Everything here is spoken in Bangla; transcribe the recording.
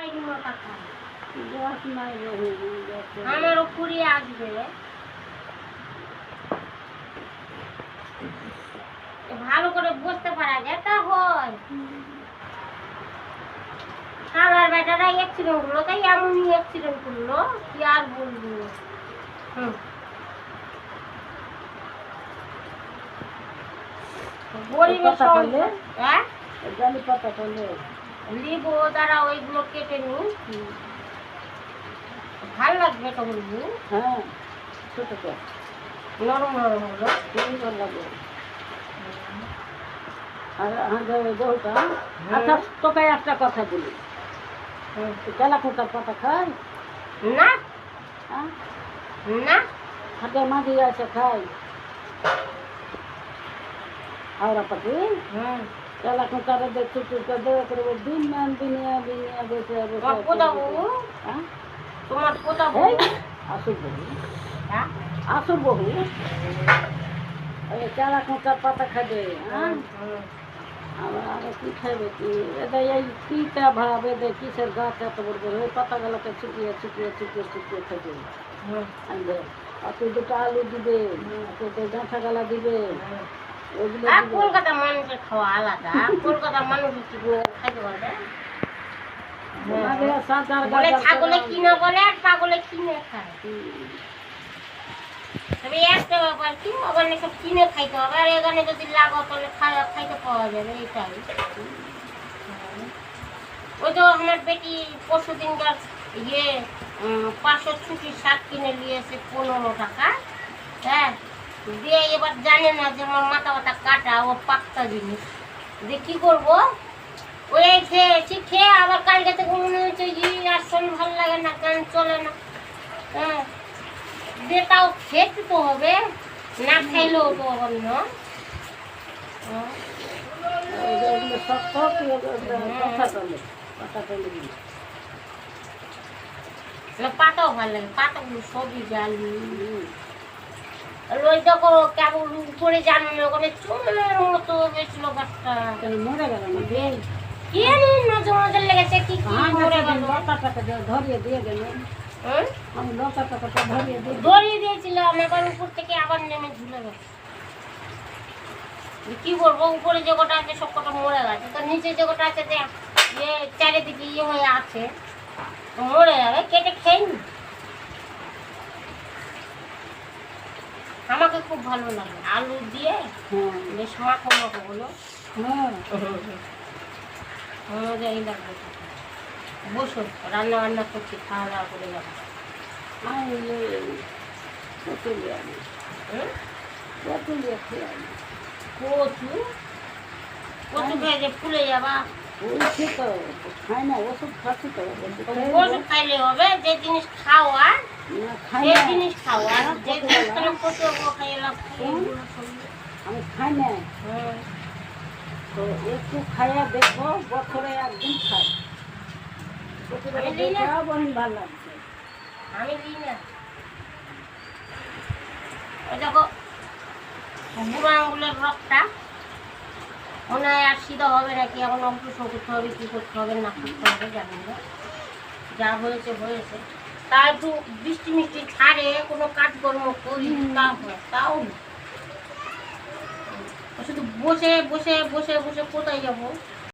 এগুলো টাকা গ্যাস নাই বহু আমারও কুড়িয়ে আসবে ভালো করে বুঝতে পারা যায় তা হয় কালার বেটারা অ্যাক্সিডেন্ট করলো তাই এমনই অ্যাক্সিডেন্ট করলো কি আর বলবো গরিবের সঙ্গে হ্যাঁ জালি পাতা করলে লিবো দ্বারা ওইগুলো কেটে নি ভাল লাগবে তো বলবো হ্যাঁ ছোট তো নরম নরম হলো সুন্দর লাগে আর আমাদের বউটা আচ্ছা তোকে একটা কথা বলি তেলা কোটার পাতা খাই না হ্যাঁ না হাতে মাঝে আছে খাই হাওড়া পাতি তেলা কোটারে দেখছি করে দিন মান দিনিয়া দিনিয়া বসে তোমার পোতা বউ হ্যাঁ তোমার পোতা বউ আসুর বহু হ্যাঁ আসুর বহু ওই তেলা কোটার পাতা খাবে হ্যাঁ আবার কি খাইবে কি এদের এই কিটা ভাব এদের কিসের গাছ এত বড় বড় ওই পাতাগুলোকে ছুটিয়ে ছুটিয়ে ছুটিয়ে ছুটিয়ে খাইবে আনবে আর তুই দুটো আলু দিবে তুই গাঁথা গালা দিবে ওইগুলো আর কলকাতা মানুষের খাওয়া আলাদা কলকাতা মানুষ কি খাইতে পারবে বলে ছাগলে কিনে বলে আর পাগলে কিনে খায় তবে একটা ব্যাপার কি ওখানে সব কিনে খাইতে হবে আর এখানে যদি লাগো তাহলে খাইতে পাওয়া যাবে এইটাই ওই তো আমার বেটি পরশু দিনকার ইয়ে 500 ছুটির শাক কিনে নিয়েছে 15 টাকা হ্যাঁ দিয়ে এবার জানে না যে আমার মাথা মাথা কাটা ও পাক্তা জিনিস দিয়ে কি করবো ওই খেয়েছি খেয়ে আবার কালকে থেকে মনে হচ্ছে আর শোন ভালো লাগে না গান চলে না হ্যাঁ দিয়ে তাও খেতে তো হবে না খাইলেও তো হবে না পাতাও ভালো লাগে পাতাগুলো সবই জানি ওই দেখো কেমন উপরে জানো না ওখানে চুলের মতো হয়েছিল গাছটা মরে গেল না কি নজর নজর লেগেছে কি মরে গেল ধরিয়ে দিয়ে গেলেন আমি লতাটা ধরিয়ে দিয়েছিলাম এবার উপর থেকে আবার নেমে ঝুলে গেছে কি করবো উপরে যে কটা আছে সব কটা মরে গেছে তো নিচে যে কটা আছে যে চারিদিকে ইয়ে হয়ে আছে মরে যাবে কেটে খেয়ে নি আমাকে খুব ভালো লাগে আলু দিয়ে বেশ মাখো মাখো হলো মজাই লাগবে বসো রান্না বান্না করছি খাওয়া দাওয়া করে যাবো কচু কচু খেয়ে যে ফুলে যাবা খাই না ওষুধ খাচ্ছি তো ওষুধ খাইলে হবে যে জিনিস খাওয়া যে জিনিস খাওয়া যে জিনিস কচু খাইয়ে লাভ আমি খাই না তো একটু খাইয়া দেখবো বছরে একদিন খাই ভালো লাগছে আমি দিই না ওই দেখো বুড়ো আঙুলের রক্তটা মনে হয় আর সিধা হবে নাকি এখন অপারেশন করতে হবে কি করতে হবে না করতে হবে জানি না যা হয়েছে হয়েছে তা একটু বৃষ্টি মিষ্টি ছাড়ে কোনো কাজকর্ম করি তা হয় তাও শুধু বসে বসে বসে বসে কোথায় যাবো